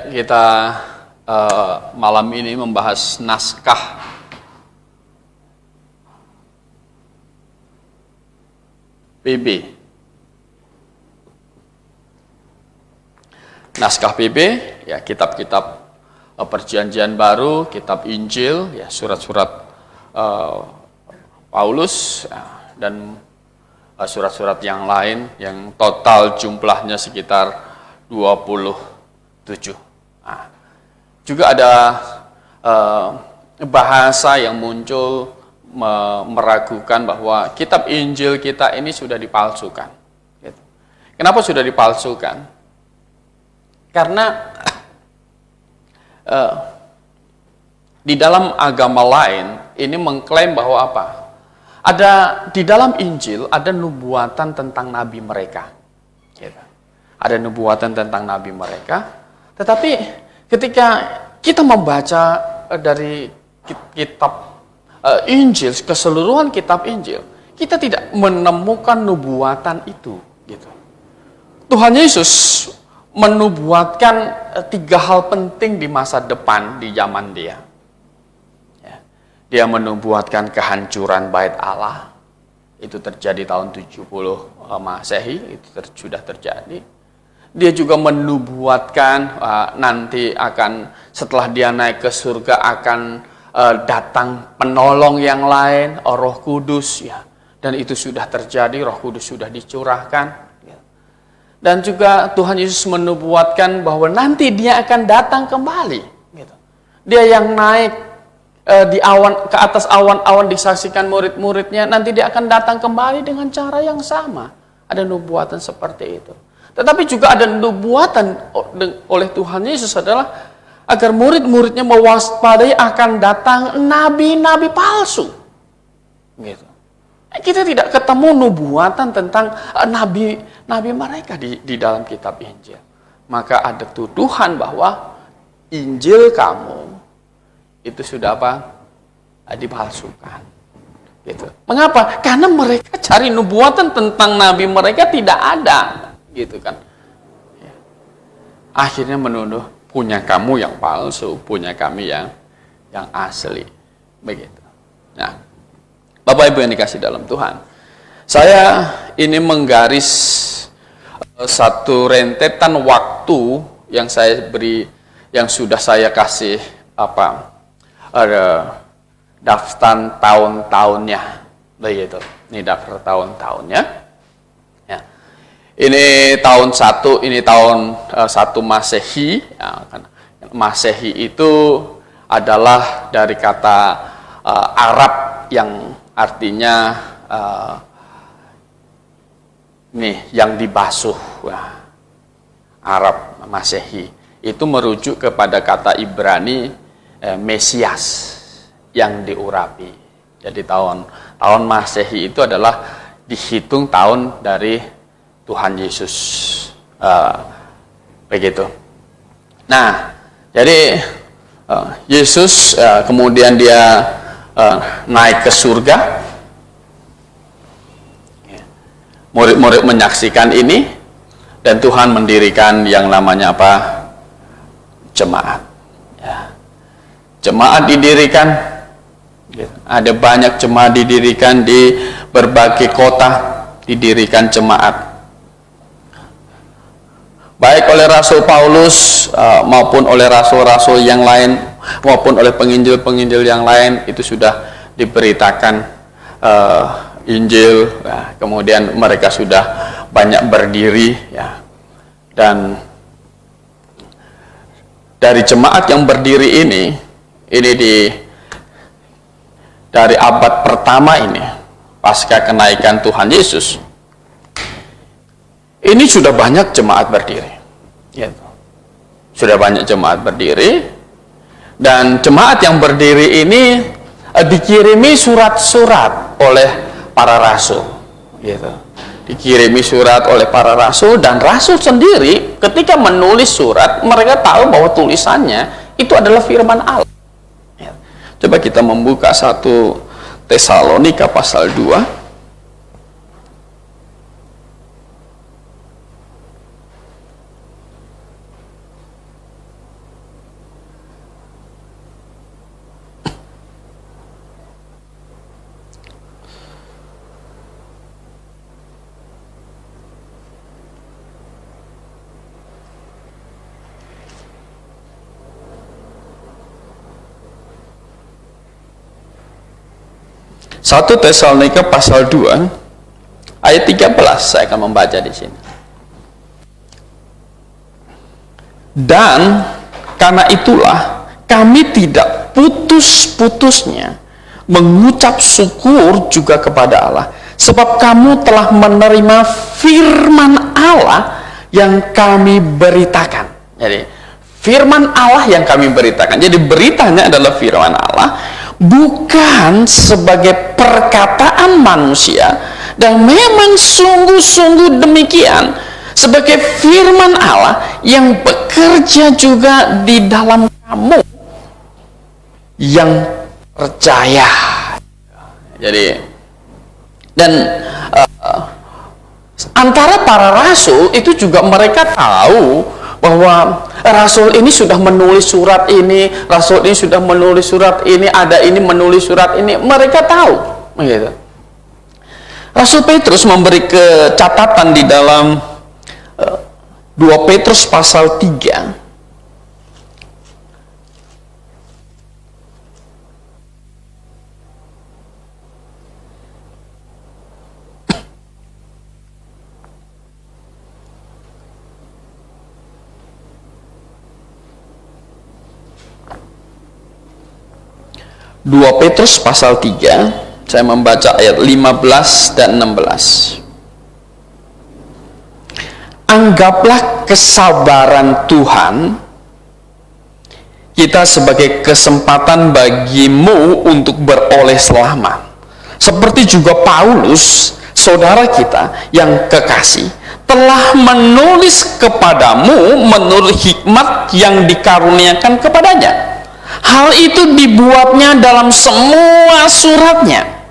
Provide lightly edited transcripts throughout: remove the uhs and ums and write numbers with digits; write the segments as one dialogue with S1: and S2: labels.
S1: kita malam ini membahas naskah PB. Naskah PB, ya kitab-kitab Perjanjian Baru, kitab Injil, ya surat-surat Paulus, ya, dan surat-surat yang lain yang total jumlahnya sekitar 27. Nah, juga ada bahasa yang muncul meragukan bahwa kitab Injil kita ini sudah dipalsukan. Gitu. Kenapa sudah dipalsukan? Karena di dalam agama lain ini mengklaim bahwa apa? Ada di dalam Injil ada nubuatan tentang nabi mereka. Gitu. Ada nubuatan tentang nabi mereka. Tetapi ketika kita membaca dari kitab Injil, keseluruhan kitab Injil, kita tidak menemukan nubuatan itu. Gitu. Tuhan Yesus menubuatkan 3 hal penting di masa depan di zaman dia. Dia menubuatkan kehancuran bait Allah. Itu terjadi tahun 70 Masehi, itu sudah terjadi. Dia juga menubuatkan nanti akan setelah dia naik ke surga akan datang penolong yang lain, Roh Kudus, ya. Dan itu sudah terjadi, Roh Kudus sudah dicurahkan. Dan juga Tuhan Yesus menubuatkan bahwa nanti dia akan datang kembali. Gitu. Dia yang naik di awan, ke atas awan-awan disaksikan murid-muridnya, nanti dia akan datang kembali dengan cara yang sama. Ada nubuatan seperti itu. Tetapi juga ada nubuatan oleh Tuhan Yesus adalah agar murid-muridnya mewaspadai akan datang nabi-nabi palsu. Gitu. Kita tidak ketemu nubuatan tentang nabi mereka di dalam kitab Injil. Maka ada tuduhan bahwa Injil kamu itu sudah apa? Dipalsukan. Gitu. Mengapa? Karena mereka cari nubuatan tentang nabi mereka tidak ada, gitu kan. Ya. Akhirnya menuduh punya kamu yang palsu, punya kami yang asli. Begitu. Nah, Bapak Ibu yang dikasih dalam Tuhan, saya ini menggaris satu rentetan waktu yang saya beri, yang sudah saya kasih daftar tahun-tahunnya, begitu. Ini daftar tahun-tahunnya. Ya. Ini tahun 1, ini tahun 1 Masehi. Ya, kan. Masehi itu adalah dari kata Arab yang artinya yang dibasuh. Wah. Arab Masehi itu merujuk kepada kata Ibrani Mesias yang diurapi. Jadi tahun Masehi itu adalah dihitung tahun dari Tuhan Yesus. Begitu. Nah, jadi Yesus kemudian dia naik ke surga. Murid-murid menyaksikan ini dan Tuhan mendirikan yang namanya apa? Jemaat. Ya. Jemaat didirikan. Ada banyak jemaat didirikan di berbagai kota, didirikan jemaat. Baik oleh Rasul Paulus maupun oleh rasul-rasul yang lain maupun oleh penginjil-penginjil yang lain itu sudah diberitakan Injil, ya. Kemudian mereka sudah banyak berdiri, ya. Dan dari jemaat yang berdiri ini dari abad pertama ini pasca kenaikan Tuhan Yesus, ini sudah banyak jemaat berdiri, ya. Sudah banyak jemaat berdiri. Dan jemaat yang berdiri ini dikirimi surat-surat oleh para rasul, gitu. Dikirimi surat oleh para rasul, dan rasul sendiri ketika menulis surat mereka tahu bahwa tulisannya itu adalah firman Allah. Ya. Coba kita membuka 1 Tesalonika pasal 2. 1 Tesalonika pasal 2 ayat 13 saya akan membaca di sini. Dan karena itulah kami tidak putus-putusnya mengucap syukur juga kepada Allah, sebab kamu telah menerima firman Allah yang kami beritakan. Jadi firman Allah yang kami beritakan. Jadi beritanya adalah firman Allah, bukan sebagai perkataan manusia, dan memang sungguh-sungguh demikian, sebagai firman Allah yang bekerja juga di dalam kamu yang percaya. Jadi dan antara para rasul itu juga mereka tahu bahwa rasul ini sudah menulis surat ini, rasul ini sudah menulis surat ini, ada ini menulis surat ini, mereka tahu begitu. Rasul Petrus memberi catatan di dalam 2 Petrus pasal 3 2 Petrus pasal 3, saya membaca ayat 15 dan 16. Anggaplah kesabaran Tuhan kita sebagai kesempatan bagimu untuk beroleh selamat. Seperti juga Paulus, saudara kita yang kekasih, telah menulis kepadamu menurut hikmat yang dikaruniakan kepadanya. Hal itu dibuatnya dalam semua suratnya.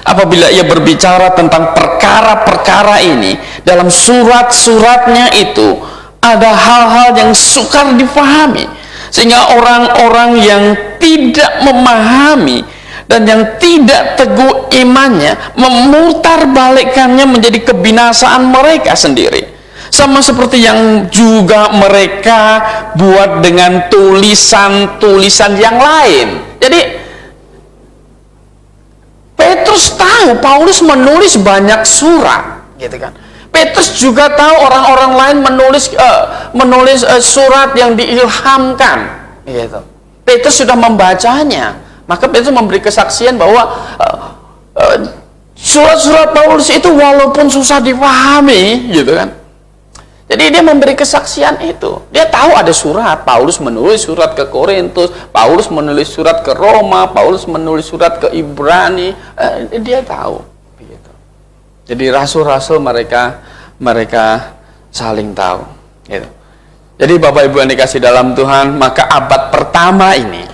S1: Apabila ia berbicara tentang perkara-perkara ini, dalam surat-suratnya itu ada hal-hal yang sukar difahami, sehingga orang-orang yang tidak memahami dan yang tidak teguh imannya memutarbalikkannya menjadi kebinasaan mereka sendiri. Sama seperti yang juga mereka buat dengan tulisan-tulisan yang lain. Jadi Petrus tahu Paulus menulis banyak surat, gitu kan. Petrus juga tahu orang-orang lain menulis surat yang diilhamkan, gitu. Petrus sudah membacanya, maka Petrus memberi kesaksian bahwa surat-surat Paulus itu walaupun susah dipahami, gitu kan. Jadi dia memberi kesaksian itu. Dia tahu ada surat. Paulus menulis surat ke Korintus, Paulus menulis surat ke Roma, Paulus menulis surat ke Ibrani. Dia tahu. Begitu. Jadi rasul-rasul mereka saling tahu. Gitu. Jadi Bapak Ibu yang dikasih dalam Tuhan, maka abad pertama ini,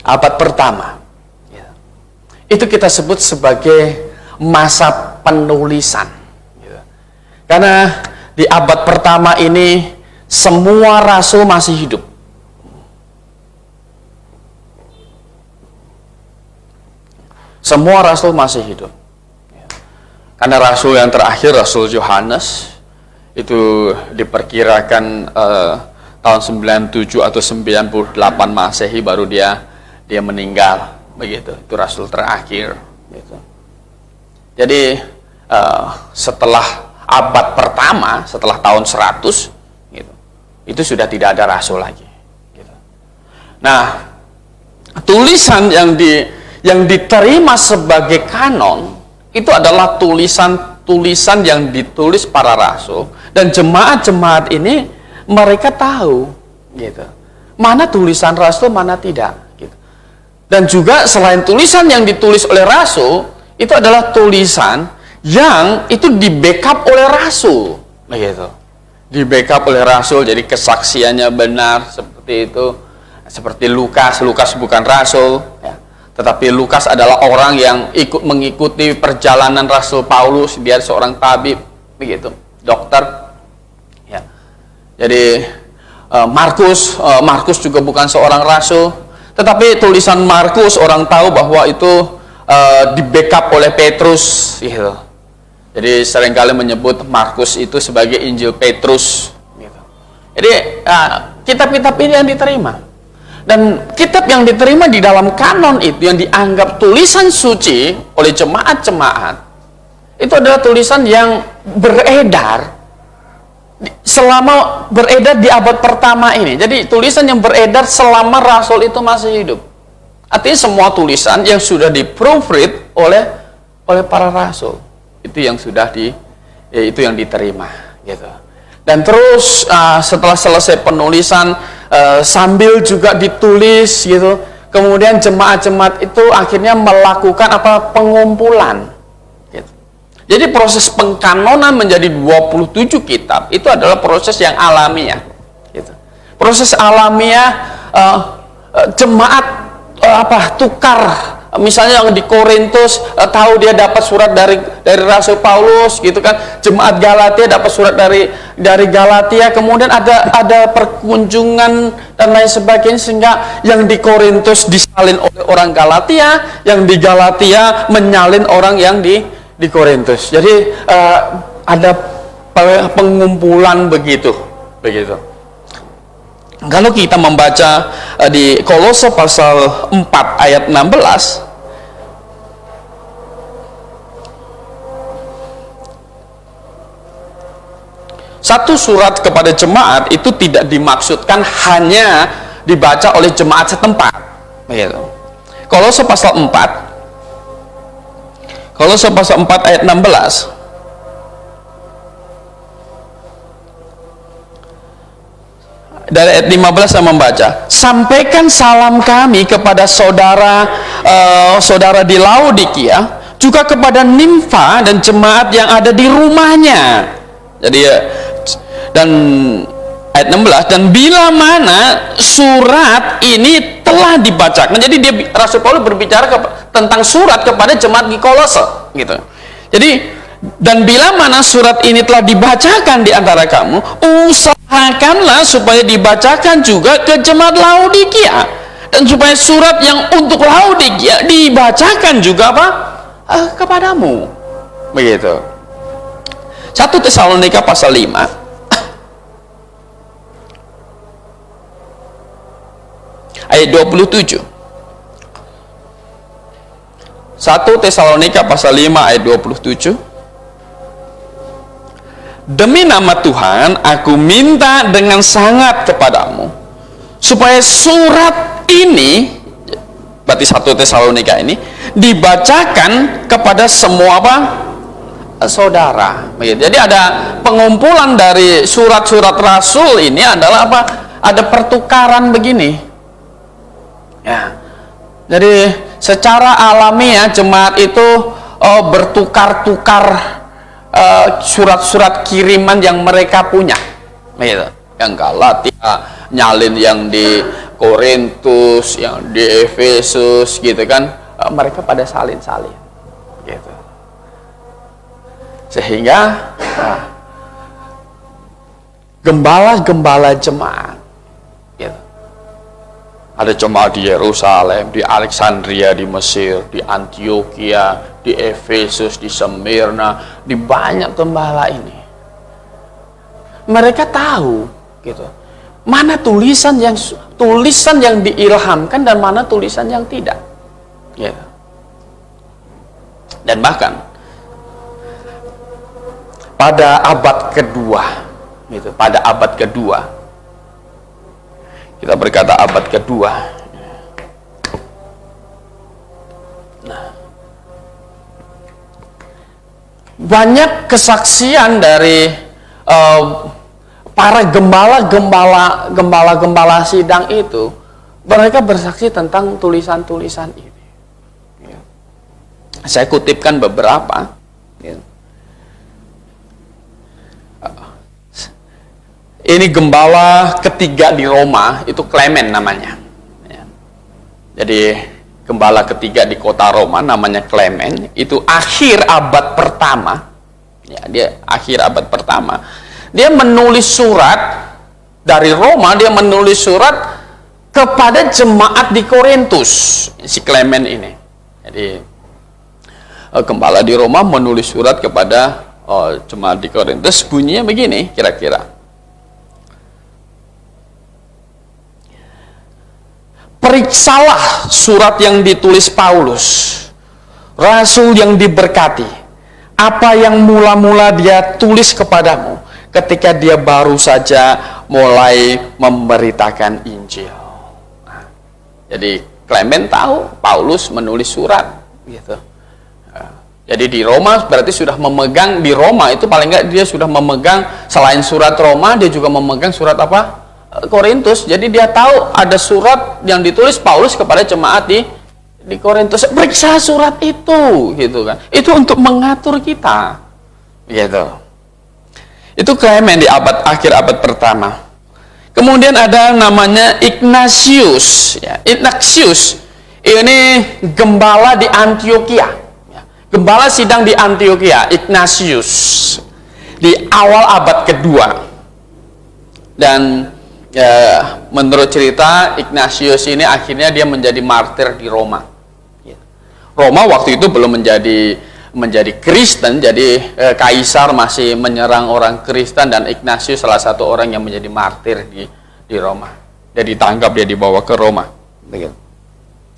S1: abad pertama, gitu, itu kita sebut sebagai masa penulisan. Gitu. Karena di abad pertama ini semua rasul masih hidup. Semua rasul masih hidup. Karena rasul yang terakhir, Rasul Yohanes, itu diperkirakan tahun 97 atau 98 Masehi baru dia meninggal, begitu. Itu rasul terakhir, gitu. Jadi setelah abad pertama, setelah tahun 100, gitu, itu sudah tidak ada rasul lagi, gitu. Nah, tulisan yang diterima sebagai kanon itu adalah tulisan yang ditulis para rasul, dan jemaat-jemaat ini mereka tahu, gitu, mana tulisan rasul, mana tidak, gitu. Dan juga selain tulisan yang ditulis oleh rasul, itu adalah tulisan yang itu di backup oleh rasul, begitu. Di backup oleh rasul, jadi kesaksiannya benar seperti itu. Seperti Lukas bukan rasul, ya. Tetapi Lukas adalah orang yang mengikuti perjalanan Rasul Paulus. Dia seorang tabib, begitu, dokter, ya. Jadi Markus juga bukan seorang rasul, tetapi tulisan Markus orang tahu bahwa itu di backup oleh Petrus, gitu. Jadi seringkali menyebut Markus itu sebagai Injil Petrus, gitu. Jadi kitab-kitab ini yang diterima. Dan kitab yang diterima di dalam kanon itu yang dianggap tulisan suci oleh jemaat-jemaat itu adalah tulisan yang beredar selama beredar di abad pertama ini. Jadi tulisan yang beredar selama Rasul itu masih hidup. Artinya semua tulisan yang sudah di-proofread oleh para rasul itu yang sudah itu yang diterima gitu. Dan terus setelah selesai penulisan sambil juga ditulis gitu. Kemudian jemaat-jemaat itu akhirnya melakukan pengumpulan gitu. Jadi proses pengkanonan menjadi 27 kitab itu adalah proses yang alamiah gitu. Proses alamiah jemaat tukar. Misalnya yang di Korintus tahu dia dapat surat dari Rasul Paulus gitu kan. Jemaat Galatia dapat surat dari Galatia, kemudian ada perkunjungan dan lain sebagainya, sehingga yang di Korintus disalin oleh orang Galatia, yang di Galatia menyalin orang yang di Korintus. Jadi ada pengumpulan begitu. Kalau kita membaca di Kolose pasal 4 ayat 16, satu surat kepada jemaat itu tidak dimaksudkan hanya dibaca oleh jemaat setempat. Begitu. Kolose pasal 4 ayat 16. Dari ayat 15 saya membaca, sampaikan salam kami kepada saudara di Laodikia, juga kepada Nimfa dan jemaat yang ada di rumahnya. Jadi dan ayat 16, dan bila mana surat ini telah dibacakan. Jadi Rasul Paulus berbicara tentang surat kepada jemaat di Kolose gitu. Jadi dan bila mana surat ini telah dibacakan di antara kamu, usahakanlah supaya dibacakan juga ke jemaat Laodikia, dan supaya surat yang untuk Laodikia dibacakan juga kepadamu. Begitu. 1 Tesalonika pasal 5 ayat 27. 1 Tesalonika pasal 5 ayat 27. Demi nama Tuhan, aku minta dengan sangat kepadamu supaya surat ini, berarti 1 Tesalonika ini, dibacakan kepada semua saudara. Jadi ada pengumpulan dari surat-surat Rasul ini adalah ada pertukaran begini. Ya. Jadi secara alamiah jemaat itu bertukar-tukar surat-surat kiriman yang mereka punya, gitu. Yang Galatia nyalin yang di Korintus, yang di Efesus, gitu kan. Mereka pada salin-salin, gitu. Sehingga gembala-gembala jemaat, gitu. Ada jemaat di Yerusalem, di Alexandria, di Mesir, di Antioquia, di Efesus, di Smyrna, di banyak gembala ini. Mereka tahu, gitu, mana tulisan yang diilhamkan dan mana tulisan yang tidak. Gitu. Dan bahkan pada abad kedua, gitu, pada abad kedua, kita berkata abad kedua. Nah, banyak kesaksian dari para gembala sidang itu. Mereka bersaksi tentang tulisan-tulisan ini. Saya kutipkan beberapa. Ini gembala ketiga di Roma, itu Clement namanya. Jadi gembala ketiga di kota Roma namanya Clement, itu akhir abad pertama. Ya, dia akhir abad pertama. Dia menulis surat dari Roma, dia menulis surat kepada jemaat di Korintus, si Clement ini. Jadi gembala di Roma menulis surat kepada jemaat di Korintus, bunyinya begini kira-kira. periksalah surat yang ditulis Paulus, rasul yang diberkati, apa yang mula-mula dia tulis kepadamu ketika dia baru saja mulai memberitakan Injil. Jadi Clement tahu Paulus menulis surat gitu. Jadi di Roma berarti sudah memegang, di Roma itu paling enggak dia sudah memegang, selain surat Roma dia juga memegang surat apa? Korintus. Jadi dia tahu ada surat yang ditulis Paulus kepada jemaat di Korintus. Periksa surat itu gitu kan. Itu untuk mengatur kita. Gitu. Itu Clement di akhir abad pertama. Kemudian ada namanya Ignatius ya. Ignatius ini gembala di Antioquia. Gembala sidang di Antioquia, Ignatius, di awal abad kedua. Dan menurut cerita, Ignatius ini akhirnya dia menjadi martir di Roma. Roma waktu itu belum menjadi Kristen, jadi kaisar masih menyerang orang Kristen, dan Ignatius salah satu orang yang menjadi martir di Roma. Dia ditangkap, dia dibawa ke Roma.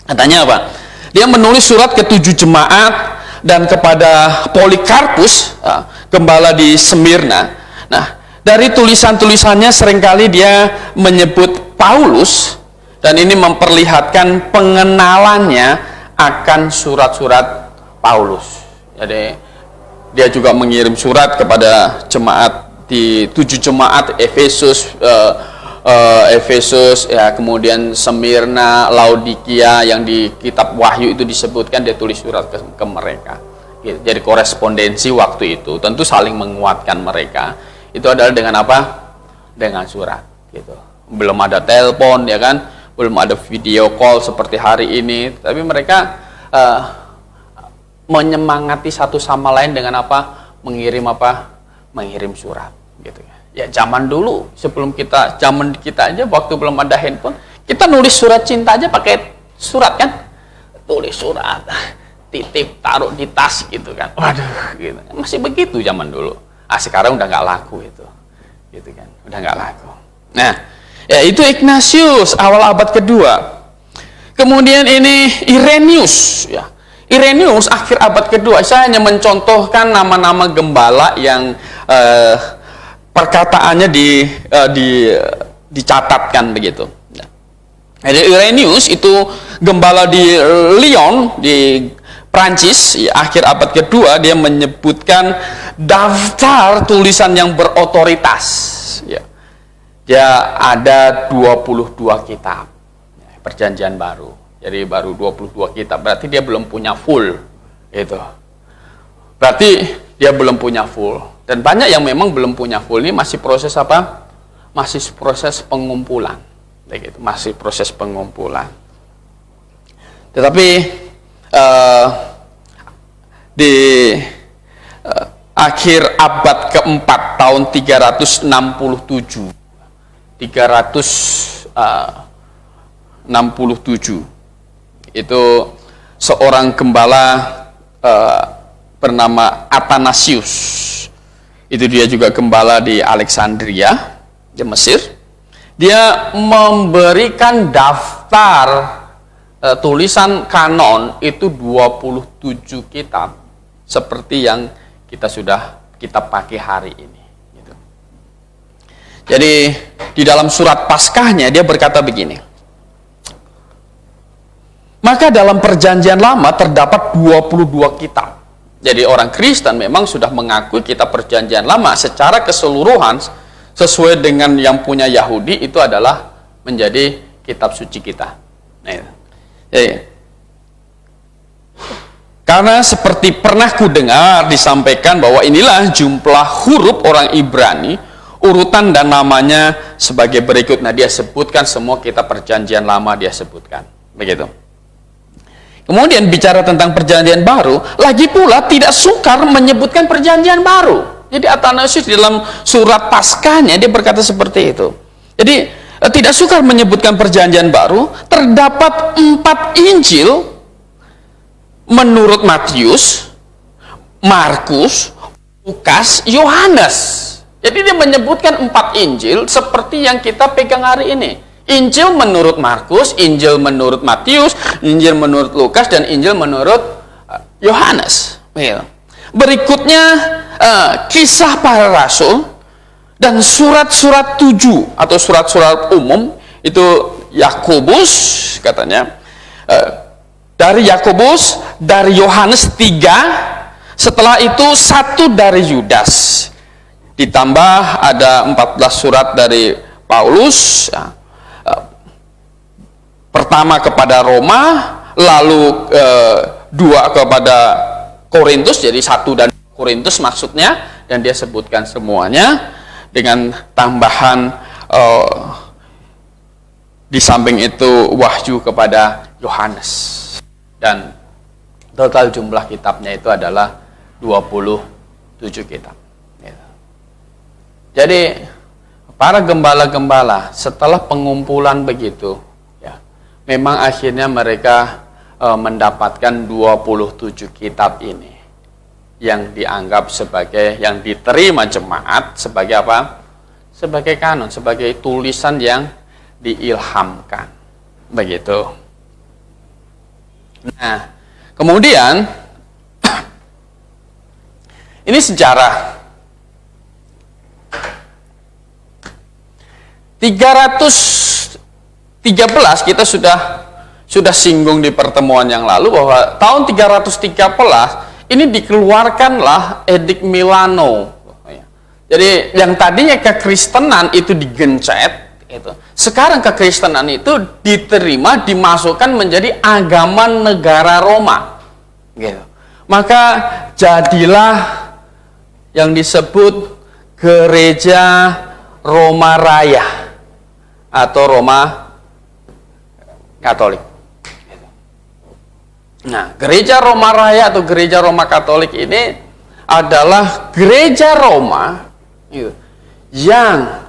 S1: Katanya apa? Dia menulis surat ke 7 jemaat dan kepada Polikarpus, gembala di Smyrna. Nah, dari tulisan-tulisannya seringkali dia menyebut Paulus, dan ini memperlihatkan pengenalannya akan surat-surat Paulus. Jadi dia juga mengirim surat kepada jemaat di 7 jemaat, Efesus ya, kemudian Smyrna, Laodikia, yang di kitab Wahyu itu disebutkan, dia tulis surat ke mereka. Jadi korespondensi waktu itu tentu saling menguatkan mereka. Itu adalah dengan apa? Dengan surat gitu. Belum ada telepon ya kan, belum ada video call seperti hari ini, tapi mereka menyemangati satu sama lain dengan apa? Mengirim surat gitu ya. Ya zaman dulu, sebelum zaman kita aja waktu belum ada handphone, kita nulis surat cinta aja pakai surat kan, tulis surat, titip, taruh di tas gitu kan. Waduh, gitu. Masih begitu zaman dulu. Sekarang udah nggak laku itu, gitu kan, udah nggak laku. Nah, ya itu Ignatius awal abad kedua. Kemudian ini Irenaeus, ya. Irenaeus akhir abad kedua. Saya hanya mencontohkan nama-nama gembala yang perkataannya dicatatkan begitu. Jadi Irenaeus itu gembala di Lyon di Prancis, ya, akhir abad kedua. Dia menyebutkan daftar tulisan yang berotoritas. Ya. Dia ada 22 kitab Perjanjian Baru. Jadi baru 22 kitab. Berarti dia belum punya full. Gitu. Berarti dia belum punya full. Dan banyak yang memang belum punya full. Ini masih proses apa? Masih proses pengumpulan. Begitu, masih proses pengumpulan. Tetapi di akhir abad keempat tahun 367 itu seorang gembala bernama Athanasius. Itu dia juga gembala di Alexandria di Mesir. Dia memberikan daftar tulisan kanon itu 27 kitab seperti yang kita pakai hari ini gitu. Jadi di dalam surat Paskahnya dia berkata begini. Maka dalam perjanjian lama terdapat 22 kitab. Jadi orang Kristen memang sudah mengakui kitab perjanjian lama secara keseluruhan sesuai dengan yang punya Yahudi itu adalah menjadi kitab suci kita. Nah, jadi, karena seperti pernah ku dengar disampaikan bahwa inilah jumlah huruf orang Ibrani, urutan dan namanya sebagai berikut. Nah, dia sebutkan semua kitab perjanjian lama, dia sebutkan. Begitu. Kemudian bicara tentang perjanjian baru, lagi pula tidak sukar menyebutkan perjanjian baru. Jadi Athanasius dalam surat Paskahnya dia berkata seperti itu. Jadi tidak sukar menyebutkan perjanjian baru. Terdapat 4 Injil menurut Matius, Markus, Lukas, Yohanes. Jadi dia menyebutkan 4 Injil seperti yang kita pegang hari ini. Injil menurut Markus, Injil menurut Matius, Injil menurut Lukas, dan Injil menurut Yohanes. Berikutnya kisah para rasul dan surat-surat 7 atau surat-surat umum, itu Yakobus katanya, dari Yakobus, dari Yohanes 3, setelah itu 1 dari Yudas, ditambah ada 14 surat dari Paulus, pertama kepada Roma, lalu 2 kepada Korintus, jadi 1 dan Korintus maksudnya, dan dia sebutkan semuanya dengan tambahan di samping itu Wahyu kepada Yohanes, dan total jumlah kitabnya itu adalah 27 kitab. Jadi para gembala-gembala setelah pengumpulan begitu, memang akhirnya mereka mendapatkan 27 kitab ini yang dianggap sebagai, yang diterima jemaat sebagai apa? Sebagai kanon, sebagai tulisan yang diilhamkan. Begitu. Nah, kemudian ini sejarah. 313 kita sudah singgung di pertemuan yang lalu bahwa tahun 313 ini dikeluarkanlah Edik Milano. Jadi yang tadinya kekristenan itu digencet, sekarang kekristenan itu diterima, dimasukkan menjadi agama negara Roma. Maka jadilah yang disebut Gereja Roma Raya atau Roma Katolik. Nah, Gereja Roma Raya atau Gereja Roma Katolik ini adalah gereja Roma yang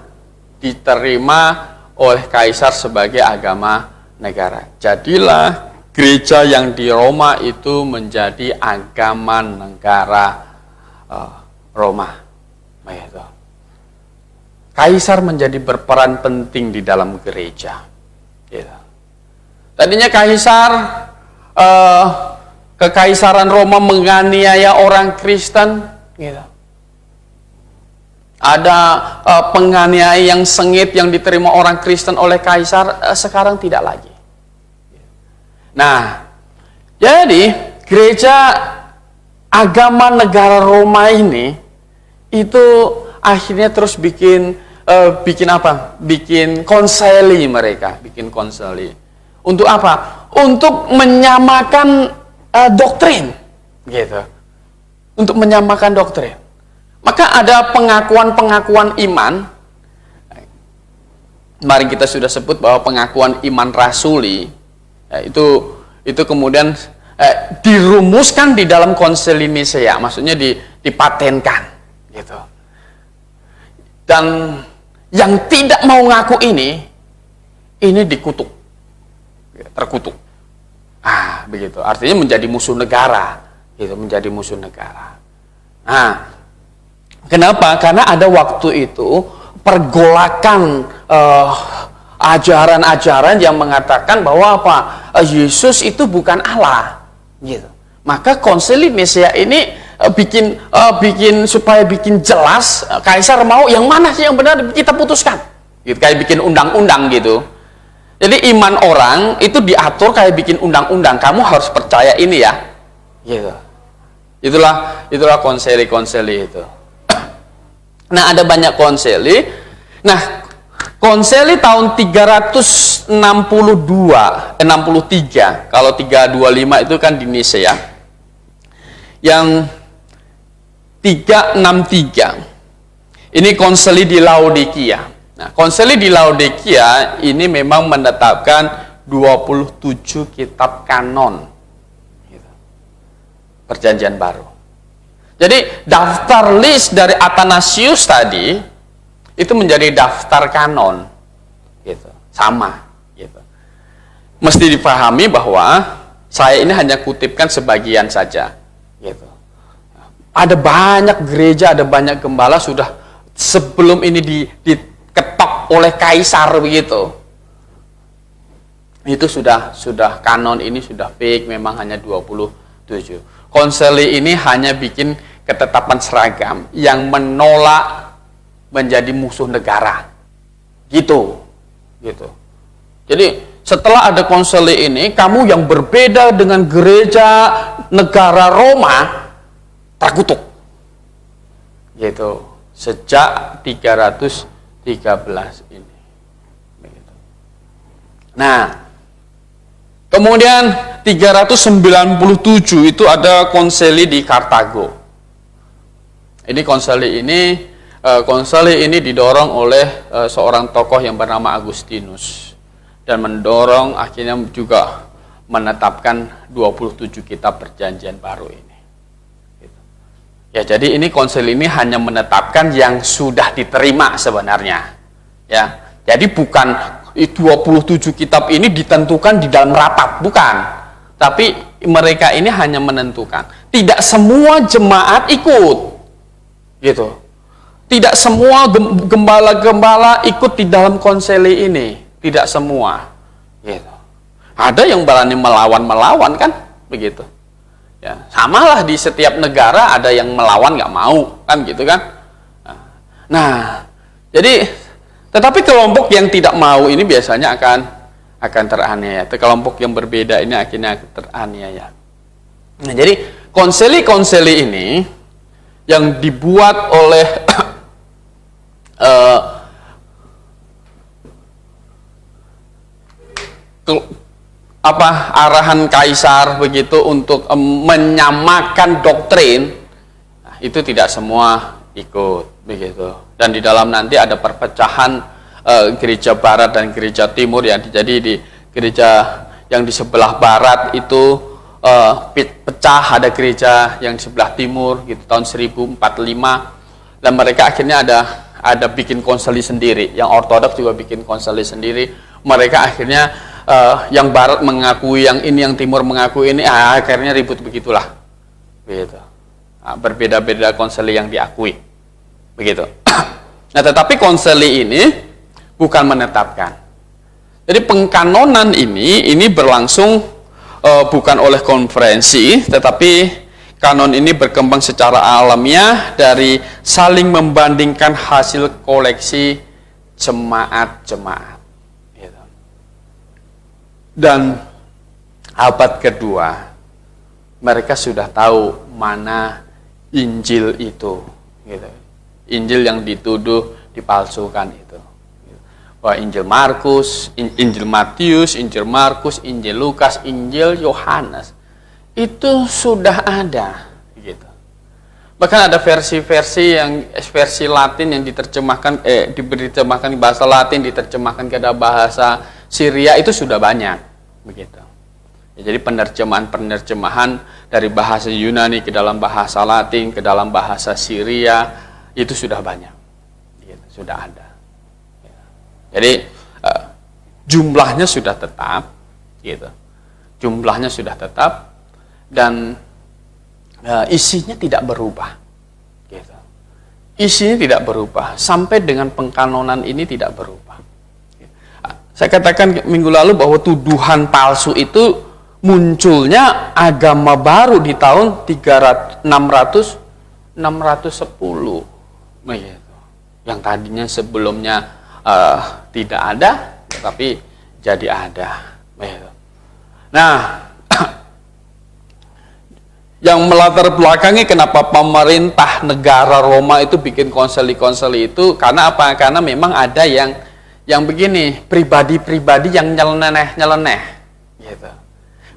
S1: diterima oleh kaisar sebagai agama negara. Jadilah gereja yang di Roma itu menjadi agama negara Roma. Kaisar menjadi berperan penting di dalam gereja. Tadinya kaisar, kekaisaran Roma menganiaya orang Kristen. Ada penganiaya yang sengit yang diterima orang Kristen oleh kaisar, sekarang tidak lagi. Nah, jadi gereja agama negara Roma ini itu akhirnya terus bikin apa? Bikin konseli mereka, bikin konseli. Untuk apa? Untuk menyamakan doktrin, gitu. Untuk menyamakan doktrin. Maka ada pengakuan-pengakuan iman. Kemarin kita sudah sebut bahwa pengakuan iman rasuli itu kemudian dirumuskan di dalam konsili Nisea, maksudnya dipatenkan, gitu. Dan yang tidak mau ngaku ini dikutuk, terkutuk. Begitu. Artinya menjadi musuh negara, gitu, menjadi musuh negara. Nah, kenapa? Karena ada waktu itu pergolakan ajaran-ajaran yang mengatakan bahwa apa? Yesus itu bukan Allah, gitu. Maka konsili Nisea ini supaya bikin jelas, kaisar mau yang mana sih yang benar kita putuskan, gitu, kayak bikin undang-undang gitu. Jadi iman orang itu diatur kayak bikin undang-undang, kamu harus percaya ini ya, gitu. Itulah konseli-konseli itu. Nah, ada banyak konseli. Nah, konseli tahun 63, kalau 325 itu kan di Nisea. Yang 363 ini konseli di Laodikia. Nah, konseli di Laodikia ini memang menetapkan 27 kitab kanon, Perjanjian Baru. Jadi daftar list dari Athanasius tadi itu menjadi daftar kanon, gitu, sama, gitu. Mesti dipahami bahwa saya ini hanya kutipkan sebagian saja, gitu. Ada banyak gereja, ada banyak gembala sudah sebelum ini diketok oleh kaisar begitu, itu sudah kanon ini sudah fake, memang hanya 27. Konsili ini hanya bikin ketetapan seragam yang menolak menjadi musuh negara. Gitu. Jadi setelah ada konsili ini, kamu yang berbeda dengan gereja negara Roma terkutuk. Gitu. Sejak 313 ini. Begitu. Nah, kemudian 397 itu ada konsili di Kartago. Ini konsili ini didorong oleh seorang tokoh yang bernama Agustinus dan mendorong akhirnya juga menetapkan 27 kitab perjanjian baru ini. Gitu. Ya, jadi ini konsili ini hanya menetapkan yang sudah diterima sebenarnya. Ya, jadi bukan 27 kitab ini ditentukan di dalam rapat, bukan. Tapi mereka ini hanya menentukan. Tidak semua jemaat ikut. Gitu. Tidak semua gembala-gembala ikut di dalam konsili ini. Tidak semua. Gitu. Ada yang berani melawan kan? Begitu. Ya, samalah di setiap negara ada yang melawan nggak mau, kan gitu kan? Nah, jadi tetapi kelompok yang tidak mau ini biasanya akan teraniaya. Kelompok yang berbeda ini akhirnya teraniaya. Nah, jadi konsili ini yang dibuat oleh arahan kaisar begitu untuk menyamakan doktrin, nah, itu tidak semua ikut begitu. Dan di dalam nanti ada perpecahan gereja barat dan gereja timur, yang jadi di gereja yang di sebelah barat itu pecah, ada gereja yang di sebelah timur gitu tahun 1045, dan mereka akhirnya ada bikin konsili sendiri. Yang ortodoks juga bikin konsili sendiri. Mereka akhirnya yang barat mengakui yang ini, yang timur mengakui ini, akhirnya ribut begitulah. Begitu. Nah, berbeda-beda konsili yang diakui. Begitu. Nah, tetapi konsili ini bukan menetapkan. Jadi pengkanonan ini berlangsung bukan oleh konferensi, tetapi kanon ini berkembang secara alamiah dari saling membandingkan hasil koleksi jemaat-jemaat. Gitu. Dan abad kedua, mereka sudah tahu mana Injil itu. Gitu. Injil yang dituduh dipalsukan itu. Bahwa Injil Markus, Injil Matius, Injil Markus, Injil Lukas, Injil Yohanes itu sudah ada gitu. Bahkan ada versi-versi Latin yang diterjemahkan diterjemahkan di bahasa Latin, diterjemahkan ke dalam bahasa Syria, itu sudah banyak begitu. Ya, jadi penerjemahan dari bahasa Yunani ke dalam bahasa Latin, ke dalam bahasa Syria itu sudah banyak. Gitu, sudah ada. Jadi jumlahnya sudah tetap, gitu. Jumlahnya sudah tetap dan isinya tidak berubah, gitu. Isinya tidak berubah sampai dengan pengkanonan ini tidak berubah. Saya katakan minggu lalu bahwa tuduhan palsu itu munculnya agama baru di tahun 610, begitu. Yang tadinya sebelumnya tidak ada, tetapi jadi ada. Nah, yang melatar belakangi kenapa pemerintah negara Roma itu bikin konsili-konsili itu, karena apa? Karena memang ada yang begini, pribadi-pribadi yang nyeleneh, gitu.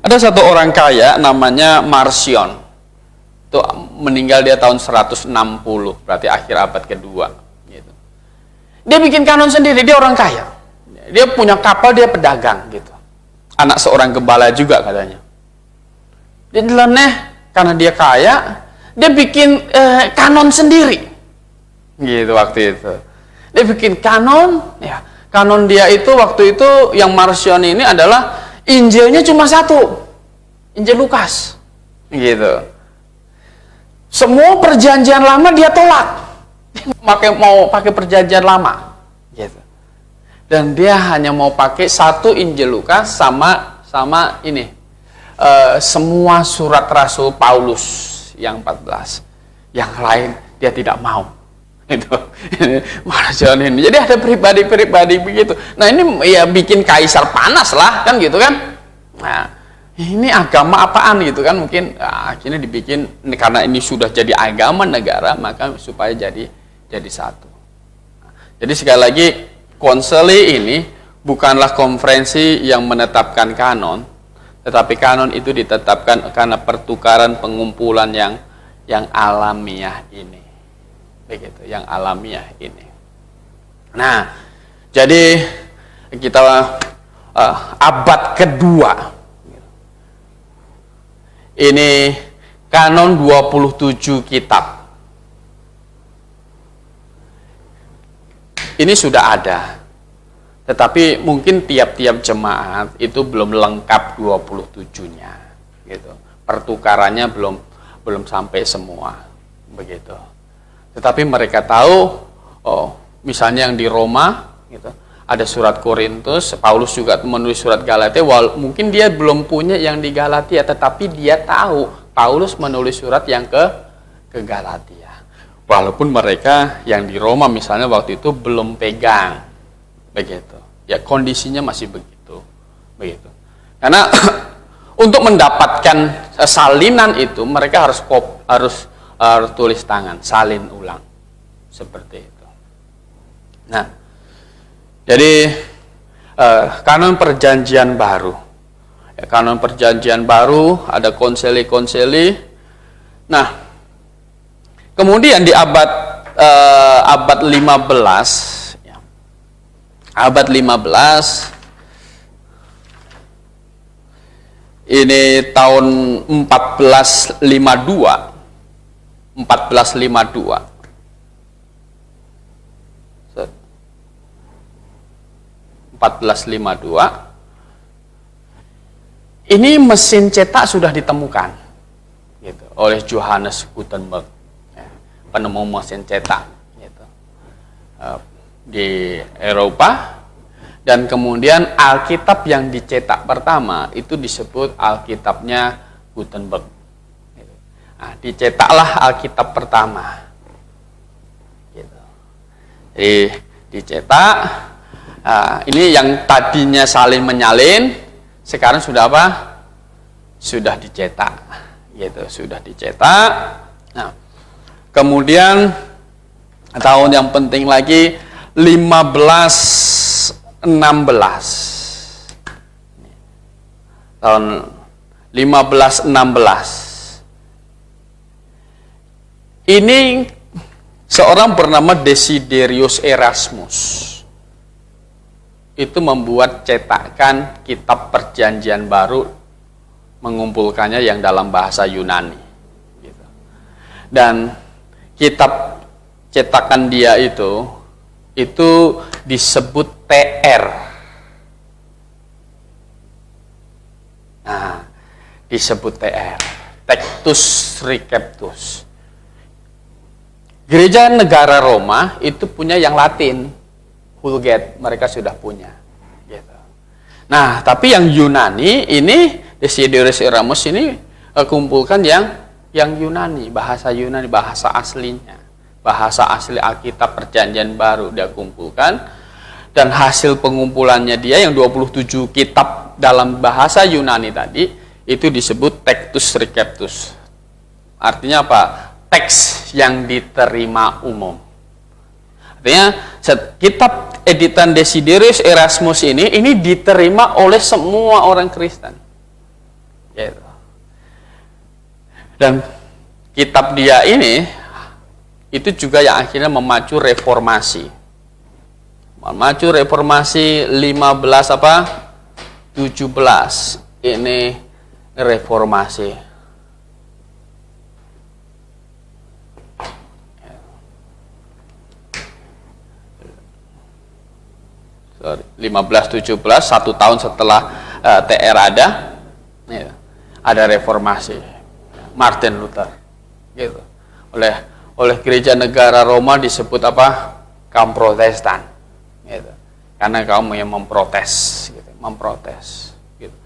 S1: Ada satu orang kaya namanya Marcion, itu meninggal dia tahun 160, berarti akhir abad kedua. Dia bikin kanon sendiri, dia orang kaya. Dia punya kapal, dia pedagang gitu. Anak seorang gembala juga katanya. Dia nyeleneh karena dia kaya, dia bikin kanon sendiri. Gitu waktu itu. Dia bikin kanon, ya. Kanon dia itu waktu itu yang Marcion ini adalah Injilnya cuma satu. Injil Lukas. Gitu. Semua perjanjian lama dia tolak. Mau pakai perjanjian lama, gitu. Dan dia hanya mau pakai satu Injil Lukas sama ini. Semua surat Rasul Paulus yang 14. Yang lain dia tidak mau. Itu. Ini. Jadi ada pribadi-pribadi begitu. Nah, ini ya bikin kaisar panas lah, kan gitu kan. Nah, ini agama apaan gitu kan, mungkin akhirnya dibikin karena ini sudah jadi agama negara, maka supaya jadi satu. Jadi sekali lagi, konsili ini bukanlah konferensi yang menetapkan kanon, tetapi kanon itu ditetapkan karena pertukaran pengumpulan yang alamiah ini. Begitu, yang alamiah ini. Nah, jadi kita abad kedua. Ini kanon 27 kitab. Ini sudah ada, tetapi mungkin tiap-tiap jemaat itu belum lengkap 27-nya, gitu. Pertukarannya belum sampai semua, begitu. Tetapi mereka tahu, misalnya yang di Roma, gitu, ada surat Korintus, Paulus juga menulis surat Galatia. Mungkin dia belum punya yang di Galatia, tetapi dia tahu Paulus menulis surat yang ke Galatia. Walaupun mereka yang di Roma misalnya waktu itu belum pegang, begitu. Ya kondisinya masih begitu. Karena untuk mendapatkan salinan itu mereka harus tulis tangan, salin ulang, seperti itu. Nah, jadi kanon perjanjian baru. Kanon perjanjian baru ada konsili. Nah, kemudian di abad 15, ya, abad 15 ini tahun 1452. Ini mesin cetak sudah ditemukan, gitu, oleh Johannes Gutenberg, ya, penemu mesin cetak, gitu, di Eropa. Dan kemudian Alkitab yang dicetak pertama itu disebut Alkitabnya Gutenberg. Nah, dicetaklah Alkitab pertama, gitu. Jadi dicetak. Nah, ini yang tadinya salin menyalin, sekarang sudah apa? Sudah dicetak, gitu. Sudah dicetak. Nah, kemudian tahun yang penting lagi 1516. Tahun 1516. Ini seorang bernama Desiderius Erasmus. Itu membuat cetakan kitab perjanjian baru, mengumpulkannya yang dalam bahasa Yunani, gitu. Dan kitab cetakan dia itu disebut TR. Nah, disebut TR, Textus Receptus. Gereja Negara Roma itu punya yang Latin, Vulgate, mereka sudah punya, gitu. Nah, tapi yang Yunani ini Desiderius Erasmus ini kumpulkan yang Yunani, bahasa Yunani, bahasa aslinya, bahasa asli Alkitab Perjanjian Baru dia kumpulkan. Dan hasil pengumpulannya dia yang 27 kitab dalam bahasa Yunani tadi itu disebut Textus Receptus. Artinya apa? Teks yang diterima umum. Artinya kitab editan Desiderius Erasmus ini diterima oleh semua orang Kristen, gitu. Dan kitab dia ini itu juga yang akhirnya memacu reformasi. Memacu reformasi 17 ini reformasi. 1517, 1 tahun setelah TR ada reformasi. Martin Luther, gitu. Oleh gereja negara Roma disebut apa? Kaum Protestan, gitu. karena kamu yang memprotes, gitu, memprotes. Gitu.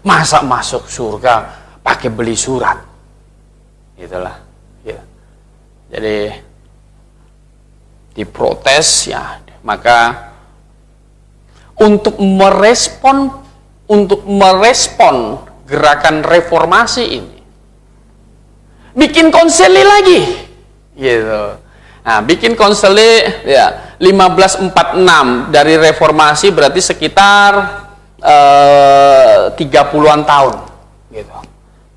S1: Masa masuk surga pakai beli surat, gitulah. Gitu. Jadi diprotes ya, maka untuk merespon gerakan reformasi ini, bikin konsili lagi, gitu. Nah, bikin konsili ya 1546 dari reformasi berarti sekitar 30-an tahun, gitu.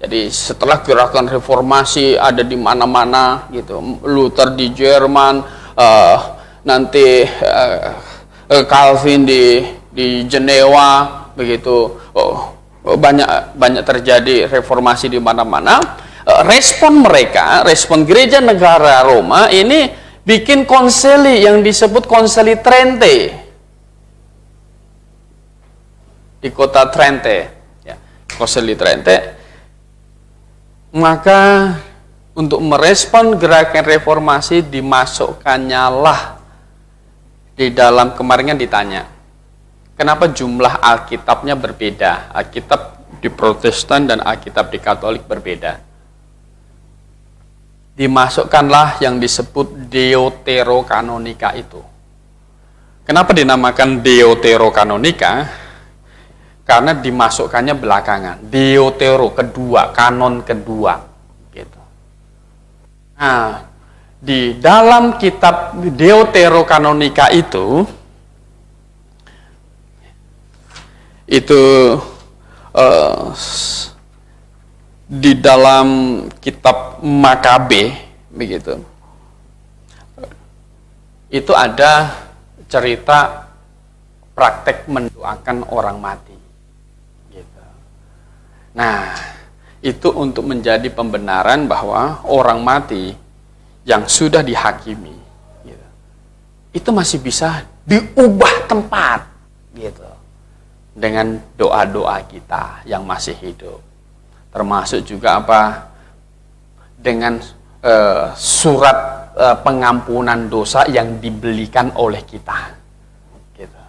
S1: Jadi setelah gerakan reformasi ada di mana-mana, gitu. Luther di Jerman, nanti Calvin di Jenewa, begitu. Banyak terjadi reformasi di mana-mana. Respon mereka, respon gereja negara Roma ini bikin konsili yang disebut Konsili Trente di kota Trente, ya, Konsili Trente. Maka untuk merespon gerakan reformasi dimasukkannya lah di dalam, kemarin kan ditanya, kenapa jumlah Alkitabnya berbeda? Alkitab di Protestan dan Alkitab di Katolik berbeda. Dimasukkanlah yang disebut Deuterokanonika itu. Kenapa dinamakan Deuterokanonika? Karena dimasukkannya belakangan. Deutero kedua, kanon kedua, gitu. Nah, di dalam kitab Deuterokanonika itu di dalam kitab Makabe, begitu. Itu ada cerita praktek mendoakan orang mati, gitu. Nah, itu untuk menjadi pembenaran bahwa orang mati yang sudah dihakimi, gitu, itu masih bisa diubah tempat, gitu, dengan doa-doa kita yang masih hidup. Termasuk juga apa? Dengan surat pengampunan dosa yang dibelikan oleh kita. Gitu.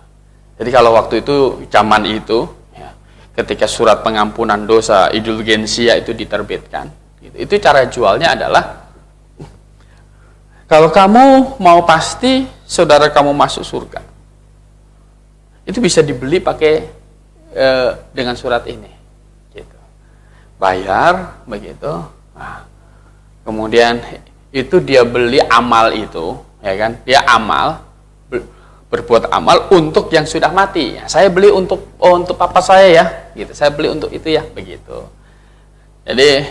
S1: Jadi kalau waktu itu, zaman itu, ya, ketika surat pengampunan dosa indulgensia itu diterbitkan, gitu, itu cara jualnya adalah, kalau kamu mau pasti saudara kamu masuk surga, itu bisa dibeli pakai dengan surat ini. Bayar, begitu. Nah, kemudian itu dia beli amal itu, ya kan? Dia amal, berbuat amal untuk yang sudah mati. Ya, saya beli untuk papa saya ya, gitu. Saya beli untuk itu ya, begitu. Jadi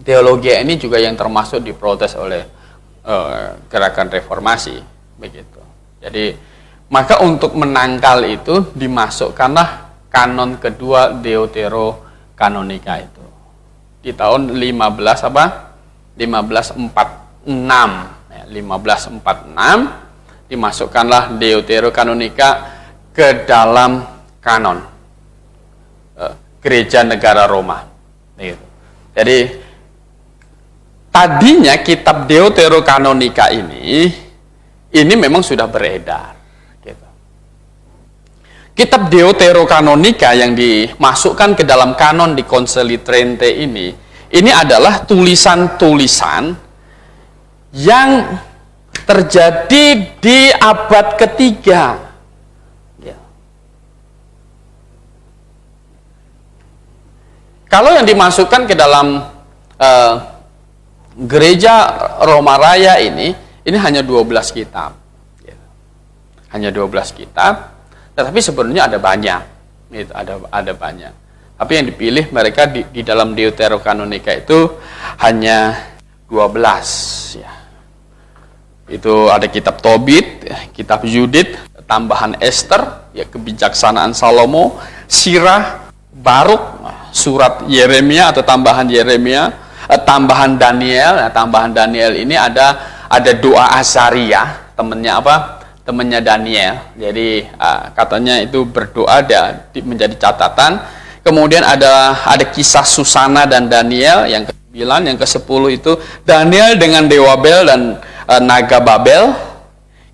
S1: teologi ini juga yang termasuk diprotes oleh gerakan reformasi, begitu. Jadi maka untuk menangkal itu dimasukkanlah kanon kedua Deuterokanonika itu di tahun 1546 ya, 1546 dimasukkanlah Deuterokanonika ke dalam kanon gereja negara Roma, gitu. Jadi tadinya kitab Deuterokanonika ini memang sudah beredar. Kitab Deuterokanonika yang dimasukkan ke dalam kanon di Konsili Trente ini adalah tulisan-tulisan yang terjadi di abad ketiga. Ya. Kalau yang dimasukkan ke dalam gereja Roma Raya ini hanya 12 kitab. Ya. Hanya 12 kitab. Tetapi sebenarnya ada banyak, itu ada banyak. Tapi yang dipilih mereka di dalam Deuterokanonika itu hanya 12. Ya. Itu ada kitab Tobit, kitab Yudit, tambahan Esther, ya, kebijaksanaan Salomo, Sirah, Baruk, surat Yeremia atau tambahan Yeremia, tambahan Daniel. Nah, tambahan Daniel ini ada doa Azaria, temennya apa? Temannya Daniel. Jadi katanya itu berdoa menjadi catatan. Kemudian ada kisah Susana dan Daniel yang ke-9, yang ke-10 itu Daniel dengan Dewa Bel dan naga Babel.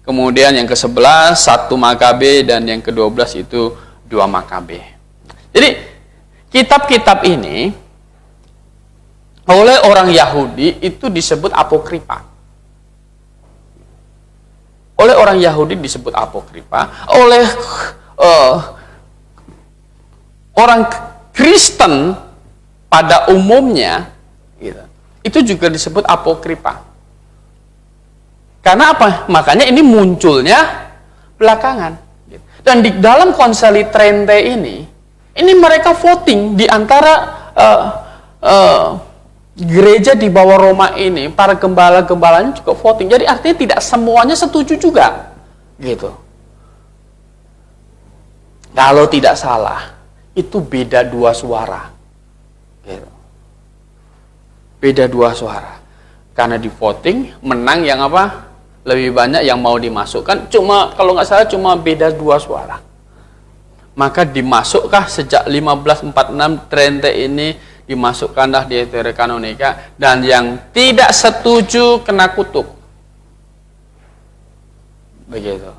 S1: kemudian yang ke-11 1 Makabe, dan yang ke-12 itu 2 Makabe. Jadi kitab-kitab ini oleh orang Yahudi itu disebut apokripa. Oleh orang Yahudi disebut apokripa, oleh orang Kristen pada umumnya gitu, itu juga disebut apokripa. Karena apa? Makanya ini munculnya belakangan. Dan di dalam Konsili Trente ini mereka voting di antara gereja di bawah Roma ini, para gembala-gembalanya juga voting. Jadi artinya tidak semuanya setuju juga. Gitu. Kalau tidak salah, itu beda 2 suara. Gitu. Beda 2 suara. Karena di voting, menang yang apa? Lebih banyak yang mau dimasukkan. Cuma, kalau nggak salah, cuma beda 2 suara. Maka dimasukkah sejak 1546 Trente ini, dimasukkanlah di Heterokanonika, dan yang tidak setuju kena kutuk. Begitu.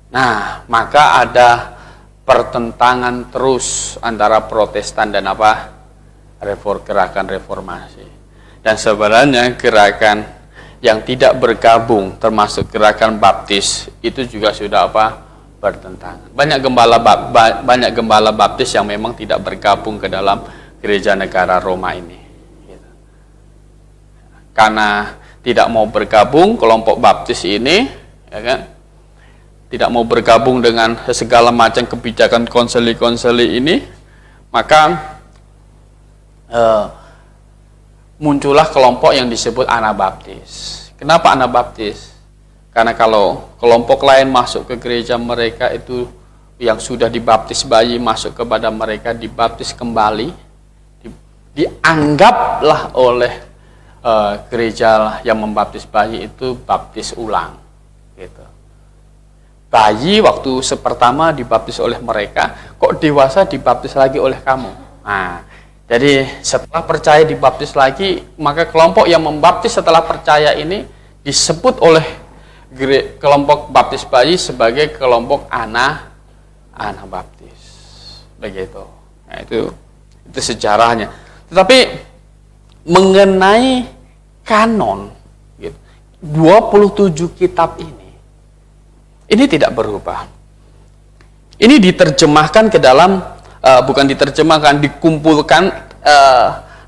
S1: Nah, maka ada pertentangan terus antara Protestan dan apa? Gerakan reformasi. Dan sebenarnya gerakan yang tidak bergabung, termasuk gerakan baptis, itu juga sudah apa? Bertentangan. Banyak gembala baptis yang memang tidak bergabung ke dalam gereja negara Roma ini. Gitu. Karena tidak mau bergabung, kelompok baptis ini, ya kan, tidak mau bergabung dengan segala macam kebijakan konsili-konsili ini, maka muncullah kelompok yang disebut Anabaptis. Kenapa Anabaptis? Karena kalau kelompok lain masuk ke gereja mereka itu yang sudah dibaptis bayi masuk kepada mereka dibaptis kembali, dianggaplah oleh gereja yang membaptis bayi itu baptis ulang. Gitu. Bayi waktu pertama dibaptis oleh mereka, kok dewasa dibaptis lagi oleh kamu? Nah, jadi setelah percaya dibaptis lagi, maka kelompok yang membaptis setelah percaya ini disebut oleh kelompok baptis bayi sebagai kelompok Anabaptis. Begitu. Nah, itu sejarahnya. Tetapi mengenai kanon gitu, 27 kitab ini tidak berubah. Ini diterjemahkan ke dalam bukan diterjemahkan, dikumpulkan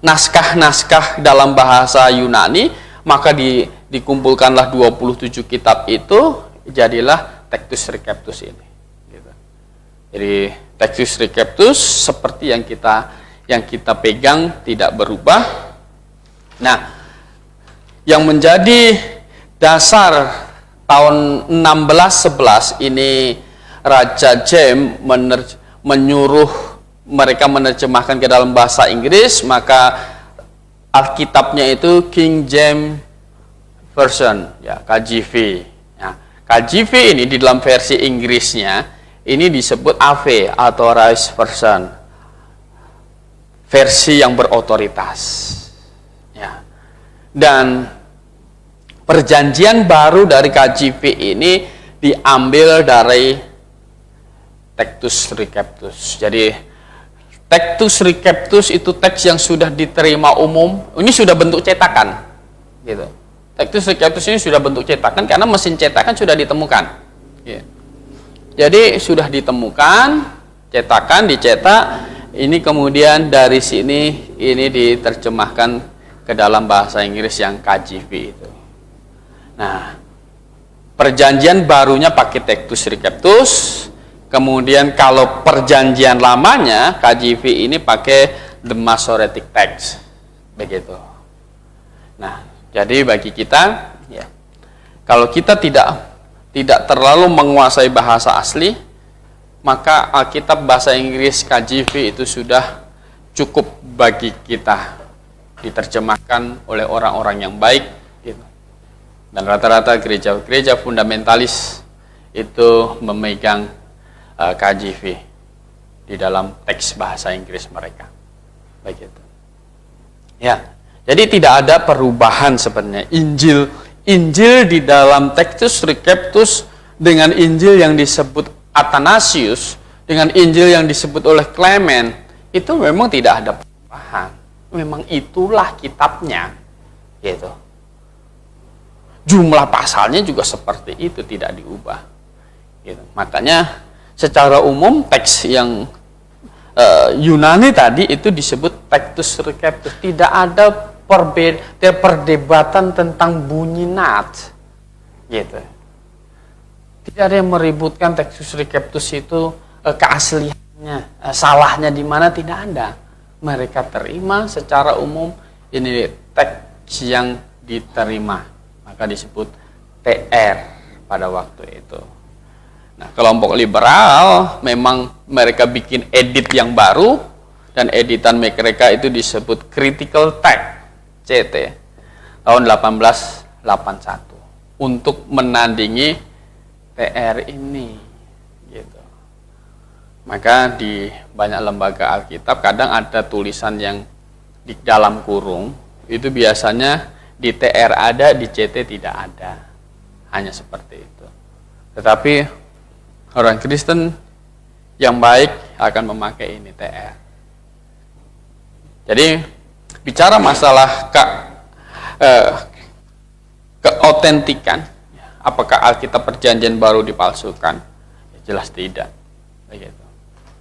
S1: naskah-naskah dalam bahasa Yunani, maka dikumpulkanlah 27 kitab itu, jadilah Textus Receptus ini. Gitu. Jadi Textus Receptus seperti yang kita pegang tidak berubah. Nah, yang menjadi dasar tahun 1611 ini Raja James menyuruh mereka menerjemahkan ke dalam bahasa Inggris, maka Alkitabnya itu King James Version, ya, KJV. Ya, KJV ini di dalam versi Inggrisnya ini disebut AV, Authorized Version, versi yang berotoritas. Ya. Dan perjanjian baru dari KJV ini diambil dari Textus Receptus. Jadi Textus Receptus itu teks yang sudah diterima umum. Ini sudah bentuk cetakan, gitu. Textus Receptus ini sudah bentuk cetakan karena mesin cetakan sudah ditemukan. Ya. Jadi sudah ditemukan, cetakan, dicetak. Ini kemudian dari sini ini diterjemahkan ke dalam bahasa Inggris yang KJV itu. Nah, perjanjian barunya pakai Textus Receptus. Kemudian kalau perjanjian lamanya KJV ini pakai The Masoretic Text, begitu. Nah, jadi bagi kita, ya, kalau kita tidak terlalu menguasai bahasa asli, maka Alkitab bahasa Inggris KJV itu sudah cukup bagi kita diterjemahkan oleh orang-orang yang baik, gitu. Dan rata-rata gereja-gereja fundamentalis itu memegang KJV di dalam teks bahasa Inggris mereka, begitu. Ya, jadi tidak ada perubahan sebenarnya. Injil di dalam Textus Receptus dengan Injil yang disebut Athanasius, dengan Injil yang disebut oleh Clement, itu memang tidak ada perubahan. Memang itulah kitabnya, gitu. Jumlah pasalnya juga seperti itu, tidak diubah. Gitu. Makanya secara umum teks yang Yunani tadi itu disebut Textus Receptus. Tidak ada perdebatan tentang bunyi nats, gitu. Tidak ada yang meributkan Textus Receptus itu keasliannya, salahnya di mana, tidak ada. Mereka terima secara umum ini teks yang diterima, maka disebut TR pada waktu itu. Nah, kelompok liberal memang mereka bikin edit yang baru, dan editan mereka itu disebut Critical Text CT tahun 1881 untuk menandingi TR ini, gitu. Maka di banyak lembaga Alkitab kadang ada tulisan yang di dalam kurung, itu biasanya di TR ada, di CT tidak ada, hanya seperti itu. Tetapi orang Kristen yang baik akan memakai ini TR. Jadi bicara masalah keautentikan, apakah Alkitab Perjanjian Baru dipalsukan? Ya, jelas tidak. Begitu.